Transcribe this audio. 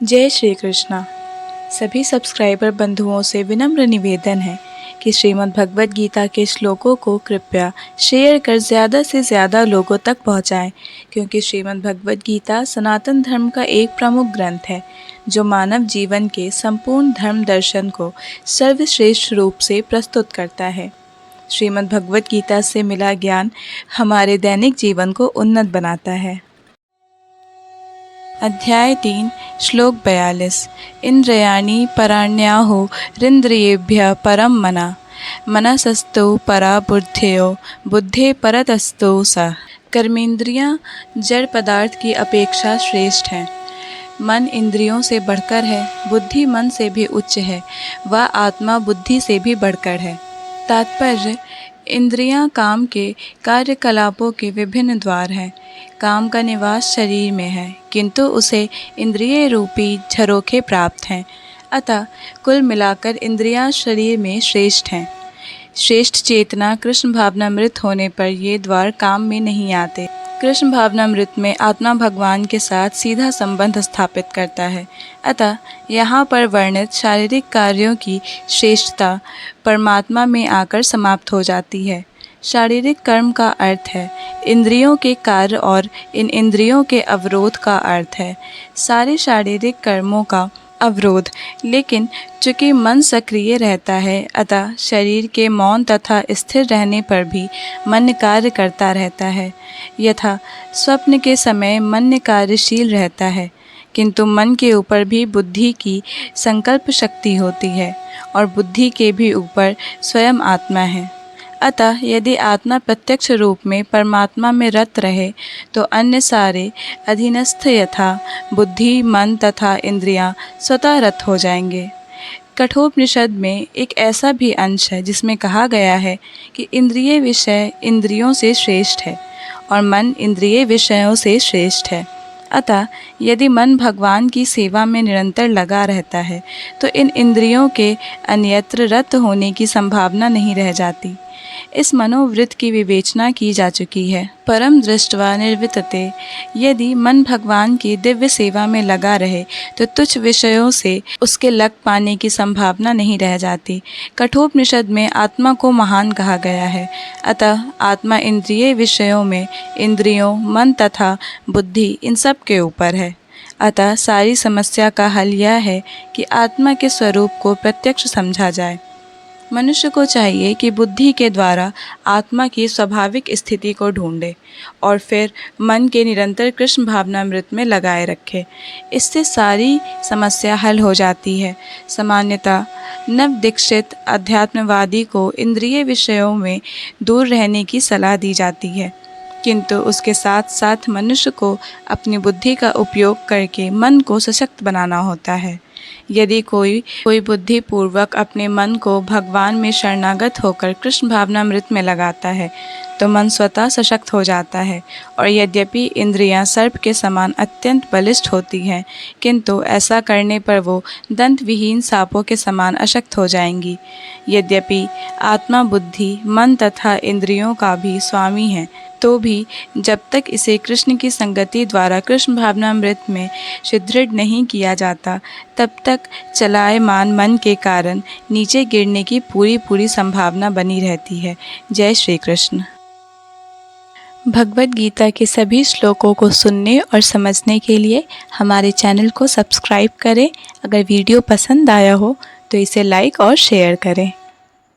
जय श्री कृष्णा। सभी सब्सक्राइबर बंधुओं से विनम्र निवेदन है कि श्रीमद् भगवद गीता के श्लोकों को कृपया शेयर कर ज़्यादा से ज़्यादा लोगों तक पहुंचाएं, क्योंकि श्रीमद् भगवद गीता सनातन धर्म का एक प्रमुख ग्रंथ है जो मानव जीवन के संपूर्ण धर्म दर्शन को सर्वश्रेष्ठ रूप से प्रस्तुत करता है। श्रीमद् भगवद गीता से मिला ज्ञान हमारे दैनिक जीवन को उन्नत बनाता है। अध्याय 3 श्लोक 42। इंद्रियाणि पराण्याहुः रिन्द्रियेभ्यः परं मनः, मनसस्तु परा बुद्धयो, बुद्धे परतस्तु सा। कर्मेंद्रियां जड़ पदार्थ की अपेक्षा श्रेष्ठ हैं। मन इंद्रियों से बढ़कर है, बुद्धि मन से भी उच्च है, वह आत्मा बुद्धि से भी बढ़कर है। तात्पर्य: इंद्रियां काम के कार्यकलापों के विभिन्न द्वार हैं। काम का निवास शरीर में है, किंतु उसे इंद्रिय रूपी झरोखे प्राप्त हैं। अतः कुल मिलाकर इंद्रियां शरीर में श्रेष्ठ हैं। श्रेष्ठ चेतना कृष्ण भावनामृत होने पर ये द्वार काम में नहीं आते। कृष्ण भावनामृत में आत्मा भगवान के साथ सीधा संबंध स्थापित करता है। अतः यहाँ पर वर्णित शारीरिक कार्यों की श्रेष्ठता परमात्मा में आकर समाप्त हो जाती है। शारीरिक कर्म का अर्थ है इंद्रियों के कार्य और इन इंद्रियों के अवरोध का अर्थ है सारे शारीरिक कर्मों का अवरोध। लेकिन चूँकि मन सक्रिय रहता है, अतः शरीर के मौन तथा स्थिर रहने पर भी मन कार्य करता रहता है। यथा स्वप्न के समय मन कार्यशील रहता है, किंतु मन के ऊपर भी बुद्धि की संकल्प शक्ति होती है और बुद्धि के भी ऊपर स्वयं आत्मा है। अतः यदि आत्मा प्रत्यक्ष रूप में परमात्मा में रत रहे तो अन्य सारे अधीनस्थ यथा बुद्धि, मन तथा इंद्रियां स्वतः रत हो जाएंगे। कठोपनिषद में एक ऐसा भी अंश है जिसमें कहा गया है कि इंद्रिय विषय इंद्रियों से श्रेष्ठ है और मन इंद्रिय विषयों से श्रेष्ठ है। अतः यदि मन भगवान की सेवा में निरंतर लगा रहता है तो इन इंद्रियों के अन्यत्र रत होने की संभावना नहीं रह जाती। इस मनोवृत्त की विवेचना की जा चुकी है। परम दृष्ट्वा निर्वितते, यदि मन भगवान की दिव्य सेवा में लगा रहे तो तुच्छ विषयों से उसके लग पाने की संभावना नहीं रह जाती। कठोपनिषद में आत्मा को महान कहा गया है। अतः आत्मा इंद्रिय विषयों में इंद्रियों, मन तथा बुद्धि इन सब के ऊपर है। अतः सारी समस्या का हल यह है कि आत्मा के स्वरूप को प्रत्यक्ष समझा जाए। मनुष्य को चाहिए कि बुद्धि के द्वारा आत्मा की स्वाभाविक स्थिति को ढूंढे और फिर मन के निरंतर कृष्ण भावनामृत में लगाए रखे। इससे सारी समस्या हल हो जाती है। सामान्यतः नव दीक्षित अध्यात्मवादी को इंद्रिय विषयों में दूर रहने की सलाह दी जाती है, किंतु उसके साथ साथ मनुष्य को अपनी बुद्धि का उपयोग करके मन को सशक्त बनाना होता है। यदि कोई बुद्धि पूर्वक अपने मन को भगवान में शरणागत होकर कृष्ण भावनामृत में लगाता है तो मन स्वतः सशक्त हो जाता है। और यद्यपि इंद्रियां सर्प के समान अत्यंत बलिष्ठ होती हैं, किंतु ऐसा करने पर वो दंत विहीन सांपों के समान अशक्त हो जाएंगी। यद्यपि आत्मा बुद्धि, मन तथा इंद्रियों का भी स्वामी है, तो भी जब तक इसे कृष्ण की संगति द्वारा कृष्ण भावनामृत में सुदृढ़ नहीं किया जाता, तब तक चलायमान मन के कारण नीचे गिरने की पूरी संभावना बनी रहती है। जय श्री कृष्ण। भगवद गीता के सभी श्लोकों को सुनने और समझने के लिए हमारे चैनल को सब्सक्राइब करें। अगर वीडियो पसंद आया हो तो इसे लाइक और शेयर करें।